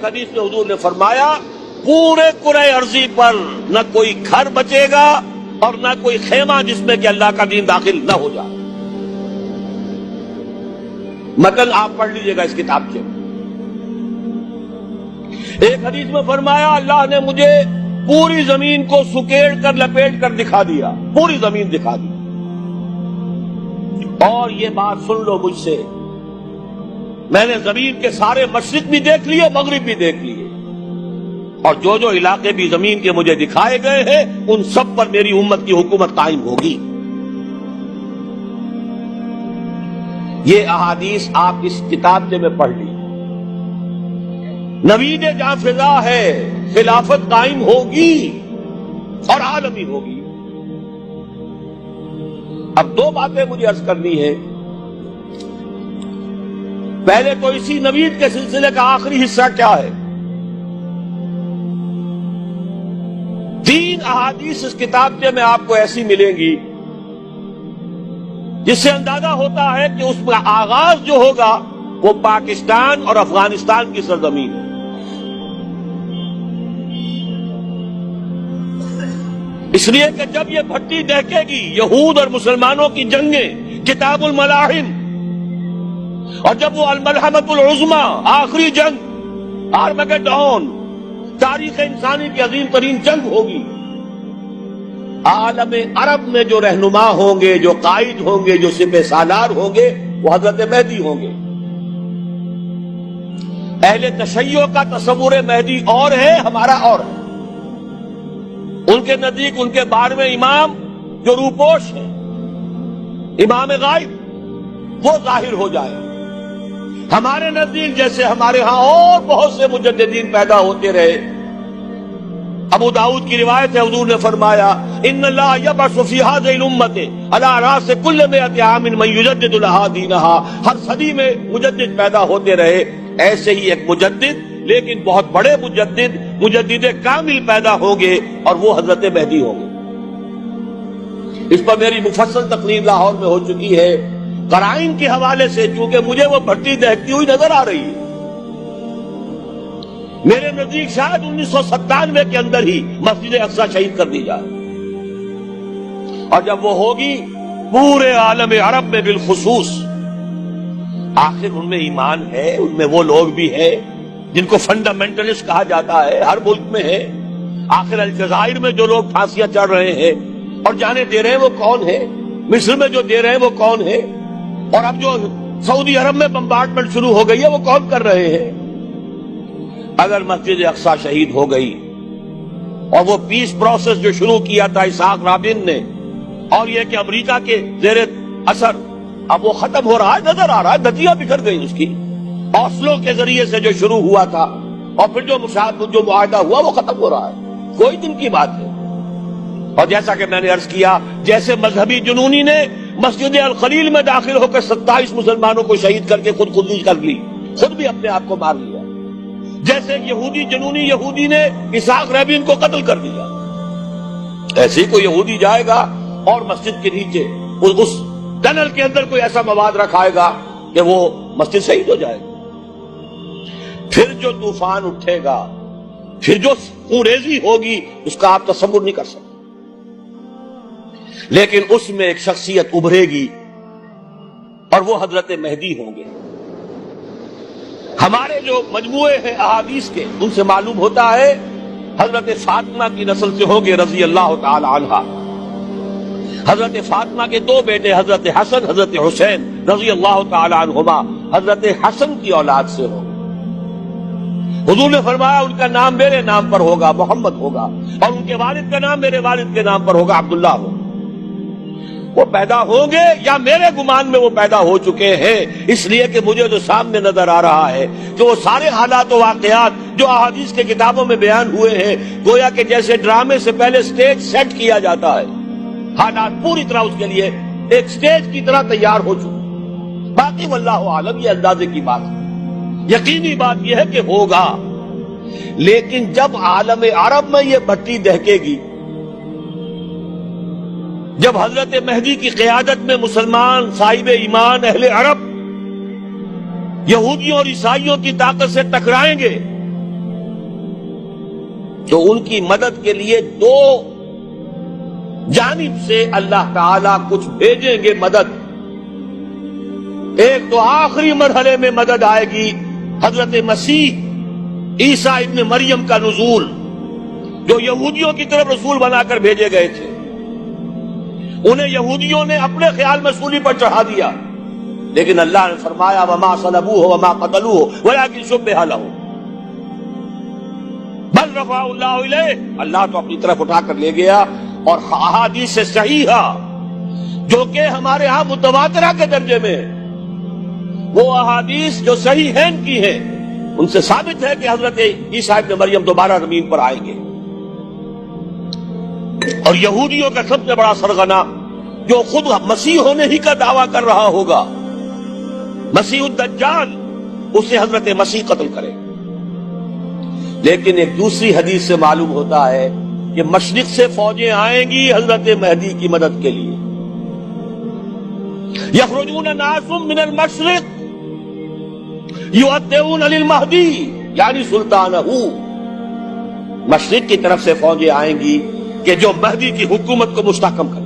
ایک حدیث میں حضور نے فرمایا پورے کرۂ ارضی پر نہ کوئی گھر بچے گا اور نہ کوئی خیمہ جس میں کہ اللہ کا دین داخل نہ ہو جائے. متن آپ پڑھ لیجئے گا اس کتاب سے. ایک حدیث میں فرمایا اللہ نے مجھے پوری زمین کو سکیڑ کر لپیٹ کر دکھا دیا, پوری زمین دکھا دی. اور یہ بات سن لو مجھ سے, میں نے زمین کے سارے مشرق بھی دیکھ لیے, مغرب بھی دیکھ لیے, اور جو جو علاقے بھی زمین کے مجھے دکھائے گئے ہیں ان سب پر میری امت کی حکومت قائم ہوگی. یہ احادیث آپ اس کتاب سے میں پڑھ لی. نوید جاں فضا ہے, خلافت قائم ہوگی اور عالمی ہوگی. اب دو باتیں مجھے عرض کرنی ہے. پہلے تو اسی نوید کے سلسلے کا آخری حصہ کیا ہے. 3 احادیث اس کتاب سے میں آپ کو ایسی ملیں گی جس سے اندازہ ہوتا ہے کہ اس میں آغاز جو ہوگا وہ پاکستان اور افغانستان کی سرزمین ہے. اس لیے کہ جب یہ بھٹی دہکے گی, یہود اور مسلمانوں کی جنگیں, کتاب الملاحم, اور جب وہ الملحمۃ العظمی آخری جنگ آرمگڈون تاریخ انسانی کی عظیم ترین جنگ ہوگی, عالم عرب میں جو رہنما ہوں گے, جو قائد ہوں گے, جو سپہ سالار ہوں گے, وہ حضرت مہدی ہوں گے. اہل تشیع کا تصور مہدی اور ہے, ہمارا اور ہے. ان کے نزدیک ان کے 12ویں امام جو روپوش ہے, امام غائب, وہ ظاہر ہو جائے. ہمارے نزدیک جیسے ہمارے ہاں اور بہت سے مجددین پیدا ہوتے رہے. ابو داؤد کی روایت ہے, حضور نے فرمایا ان اللہ یبعث فی هذه الامه علی راس کل 100 عام من یجدد لها دینها. ہر صدی میں مجدد پیدا ہوتے رہے. ایسے ہی ایک مجدد, لیکن بہت بڑے مجدد, مجدد کامل پیدا ہوں گے, اور وہ حضرت مہدی ہوں گے. اس پر میری مفصل تقریر لاہور میں ہو چکی ہے قرائن کے حوالے سے, چونکہ مجھے وہ بھٹی دہکتی ہوئی نظر آ رہی ہے. میرے نزدیک شاید 1997 کے اندر ہی مسجد اقصی شہید کر دی جائے, اور جب وہ ہوگی پورے عالم عرب میں بالخصوص. آخر ان میں ایمان ہے, ان میں وہ لوگ بھی ہیں جن کو فنڈامنٹلسٹ کہا جاتا ہے, ہر ملک میں ہے. آخر الجزائر میں جو لوگ پھانسیاں چڑھ رہے ہیں اور جانے دے رہے ہیں وہ کون ہے, مصر میں جو دے رہے ہیں وہ کون ہے, اور اب جو سعودی عرب میں بمبارڈمنٹ شروع ہو گئی ہے وہ کون کر رہے ہیں. اگر مسجد اقصی شہید ہو گئی اور وہ پیس پروسیس جو شروع کیا تھا اسحاق رابین نے, اور یہ کہ امریکہ کے زیر اثر اب وہ ختم ہو رہا ہے, نظر آ رہا ہے, ندیاں بکھر گئی اس کی. اوسلو کے ذریعے سے جو شروع ہوا تھا اور پھر جو معاہدہ ہوا وہ ختم ہو رہا ہے, کوئی دن کی بات ہے. اور جیسا کہ میں نے عرض کیا, جیسے مذہبی جنونی نے مسجد الخلیل میں داخل ہو کر 27 مسلمانوں کو شہید کر کے خودکشی کر لی, خود بھی اپنے آپ کو مار لیا, جیسے یہودی جنونی یہودی نے اسحاق رابین کو قتل کر دیا, ایسے ہی کوئی یہودی جائے گا اور مسجد کے نیچے اس ٹنل کے اندر کوئی ایسا مواد رکھائے گا کہ وہ مسجد شہید ہو جائے گا. پھر جو طوفان اٹھے گا, پھر جو خونریزی ہوگی, اس کا آپ تصور نہیں کر سکتے. لیکن اس میں ایک شخصیت ابھرے گی اور وہ حضرت مہدی ہوں گے. ہمارے جو مجموعے ہیں احادیث کے, ان سے معلوم ہوتا ہے حضرت فاطمہ کی نسل سے ہوں گے رضی اللہ تعالی عنہا. حضرت فاطمہ کے 2 بیٹے حضرت حسن, حضرت حسین رضی اللہ تعالی عنہما حضرت حسن کی اولاد سے ہوں. حضور نے فرمایا ان کا نام میرے نام پر ہوگا, محمد ہوگا, اور ان کے والد کا نام میرے والد کے نام پر ہوگا, عبداللہ ہوگا. وہ پیدا ہوں گے یا میرے گمان میں وہ پیدا ہو چکے ہیں, اس لیے کہ مجھے جو سامنے نظر آ رہا ہے کہ وہ سارے حالات و واقعات جو احادیث کے کتابوں میں بیان ہوئے ہیں, گویا کہ جیسے ڈرامے سے پہلے سٹیج سیٹ کیا جاتا ہے, حالات پوری طرح اس کے لیے ایک سٹیج کی طرح تیار ہو چکے. باقی واللہ عالم, یہ اندازے کی بات ہے. یقینی بات یہ ہے کہ ہوگا, لیکن جب عالم عرب میں یہ بھٹی دہکے گی, جب حضرت مہدی کی قیادت میں مسلمان صاحب ایمان اہل عرب یہودیوں اور عیسائیوں کی طاقت سے ٹکرائیں گے, تو ان کی مدد کے لیے دو جانب سے اللہ تعالی کچھ بھیجیں گے مدد. ایک تو آخری مرحلے میں مدد آئے گی حضرت مسیح عیسیٰ ابن مریم کا نزول، جو یہودیوں کی طرف رسول بنا کر بھیجے گئے تھے. انہیں یہودیوں نے اپنے خیال میں سولی پر چڑھا دیا، لیکن اللہ نے فرمایا وما صلبوہ وما قتلوہ ولکن شبہ لہم بل رفعہ اللہ الیہ. اللہ تو اپنی طرف اٹھا کر لے گیا. اور احادیث صحیحہ جو کہ ہمارے ہاں متواترہ کے درجے میں، وہ احادیث جو صحیح ہیں کی ہیں، ان سے ثابت ہے کہ حضرت عیسیٰ ابن مریم دوبارہ زمین پر آئیں گے. اور یہودیوں کا سب سے بڑا سرغنہ جو خود مسیح ہونے ہی کا دعویٰ کر رہا ہوگا، مسیح الدجال، اسے حضرت مسیح قتل کرے. لیکن ایک دوسری حدیث سے معلوم ہوتا ہے کہ مشرق سے فوجیں آئیں گی حضرت مہدی کی مدد کے لیے. یخرجون ناس من المشرق یؤدون للمہدی یعنی سلطانہ. مشرق کی طرف سے فوجیں آئیں گی کہ جو مہدی کی حکومت کو مستحکم کرے.